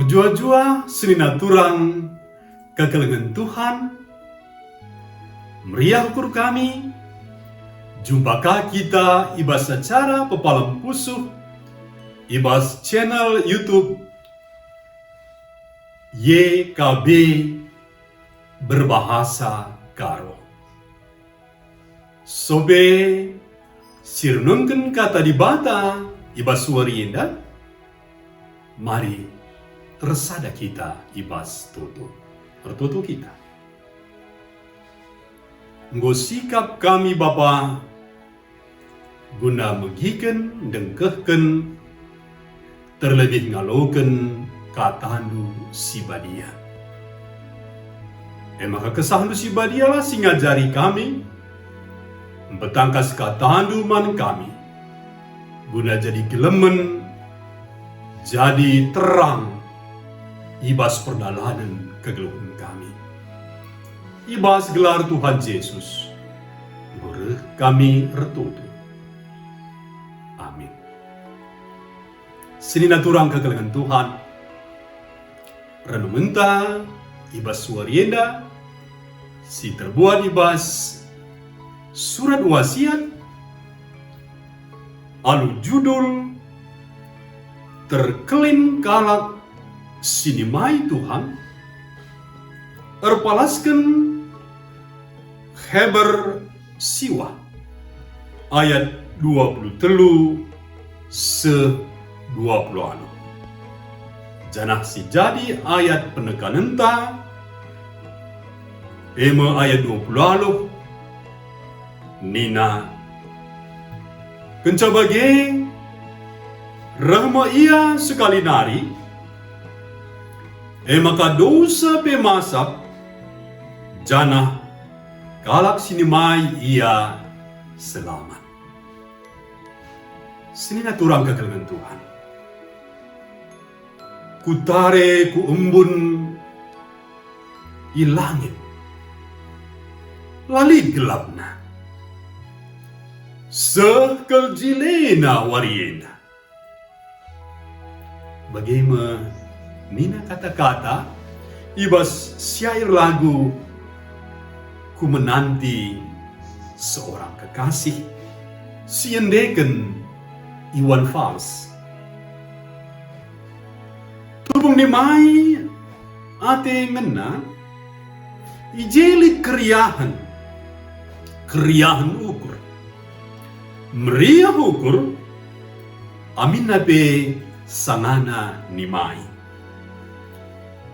Jua-jua seninaturang kekelengan Tuhan, meriah ukur kami, jumpakah kita ibas secara pepalam pusuh, ibas channel YouTube YKB Berbahasa Karo. Sobe sirnunkan kata dibata ibas suarienda, mari tersada kita ibas tertutu kita. Nggo sikap kami Bapa guna megiken dengkehken terlebih ngaloken katandu si badia. Maka kesahandu si badia lah sing ngajari kami betangkas katandu man kami guna jadi gelemen, jadi terang ibas perdalanan kegeluhan kami. Ibas gelar Tuhan Yesus, boleh kami retutu. Amin. Seninaturang kegeluhan Tuhan, renumenta ibas suarienda, si terbuat ibas surat wasiat, alu judul terkelin kalak sinimai Tuhan, erpalaskan Heber siwa ayat 23 se 20. Janah si jadi ayat penekanenta ayat 20 Nina kencabage rahma ia sekali nari maka dosa pemasak janah kalak sinimai ia selamat. Seninaturang kegelengan Tuhan, kutare ku embun i langit lali gelapna sekel jilena warienda. Bagaimana Nina kata-kata ibas syair lagu ku menanti seorang kekasih siendeken Iwan Fals. Tubung nimai ate ngena ijelit keriahan ukur meriah ukur amin nabe sangana nimai.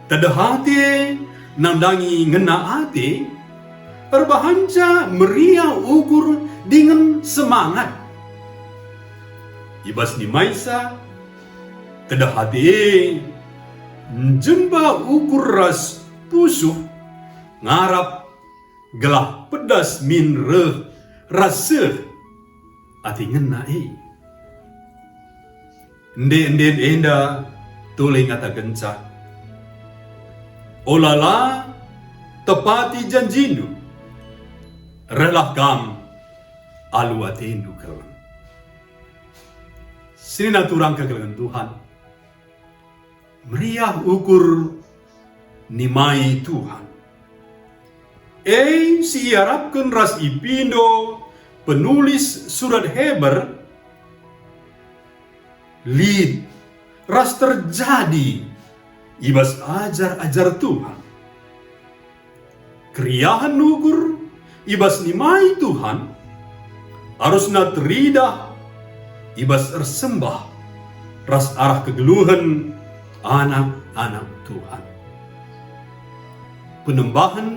Tadahate nandangi ngena ate perbahanca meriah ukur dengan semangat. Ibas ni maisa tadahate jemba ukur ras pusuh ngarap gelah pedas min rasa ati ngena Ende enda tole ngata genca. Olala tepati janjindu, relah kam alu atendu kelam. Seninaturang kegelengan Tuhan, meriah ukur nimai Tuhan. Si iarapkan ras ipindo penulis surat Heber lid ras terjadi ibas ajar Tuhan. Keriahan ukur ibas nimai Tuhan harus natridah ibas ersembah ras arah kegeluhan anak-anak Tuhan. Penembahan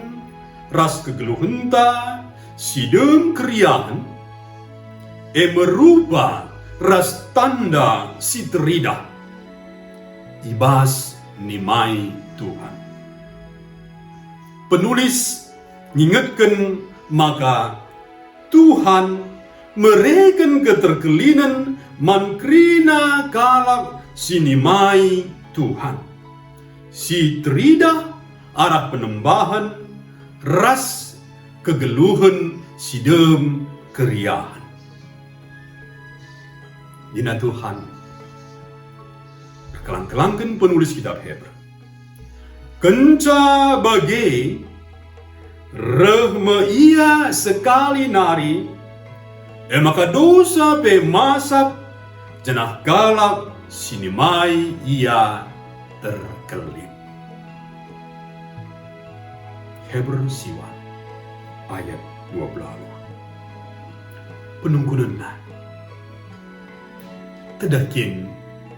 ras kegeluhan ta sidem keriahan merubah ras tanda siteridah ibas nimai Tuhan. Penulis ngingetkan maka Tuhan mereken keterkelinan mankrina kalak sinimai Tuhan. Si teridah arah penembahan ras kegeluhan sidem keriahan. Dina Tuhan kelang-kelangkan penulis kitab Hebra. Kenca bagi rehme ia sekali nari, maka dosa pe masak jenah galak sinimai ia terkelip. Hebra siwa ayat 12. Penunggunanna tedakin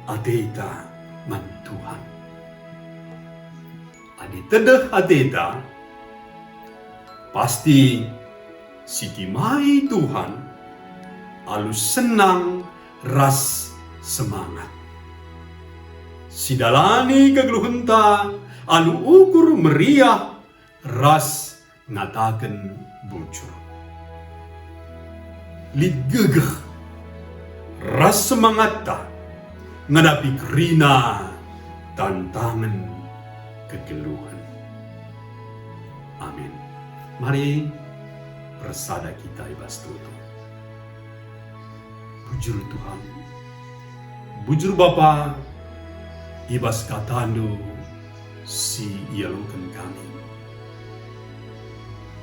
ateita man Tuhan. Adi tedah ateita pasti sitimai Tuhan, alu senang ras semangat. Sidalani kegeluhenta alu ukur meriah ras ngatakan bujur. Ligegeh ras semangat ta ngadapi kerina tantangan kegeluhan. Amin. Mari bersada kita ibas tutu. Bujur Tuhan, bujur Bapa, ibas katandu si ialukan kami.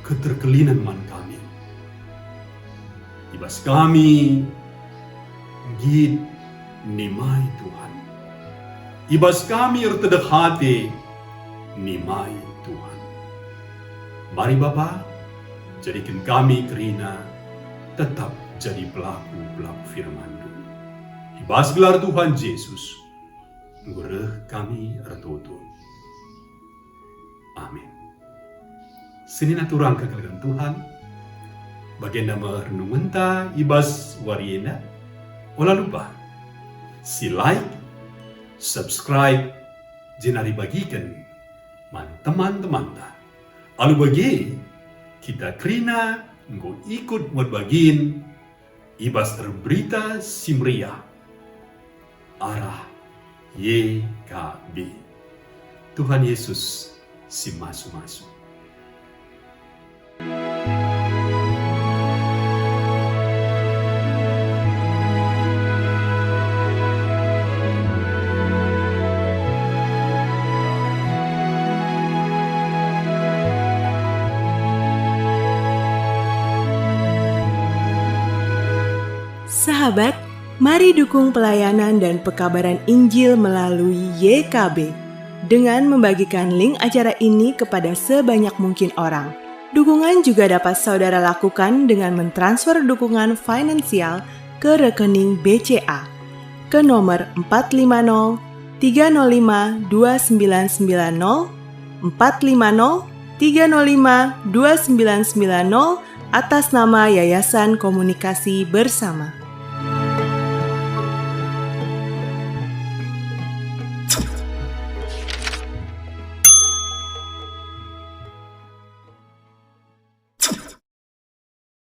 Keterkelinan man kami. Ibas kami gid nimai Tuhan. Ibas kami ertedek hati nimai Tuhan. Mari Bapa, jadikan kami kerina tetap jadi pelaku-pelaku firman-Mu. Ibas gelar Tuhan Yesus, ngureh kami ertutu. Amin. Senin aturang kekalagan Tuhan, bagian nama renungan ta ibas wariena, olah lupa, si like, subscribe, jenari bagikan man teman-teman ta. Alu bagi kita kerina nggo ikut buat bagiin ibas berita simria arah YKB. Tuhan Yesus si masu-masu. Sahabat, mari dukung pelayanan dan pekabaran Injil melalui YKB dengan membagikan link acara ini kepada sebanyak mungkin orang. Dukungan juga dapat saudara lakukan dengan mentransfer dukungan finansial ke rekening BCA ke nomor 450 305 2990 450 305 2990 atas nama Yayasan Komunikasi Bersama.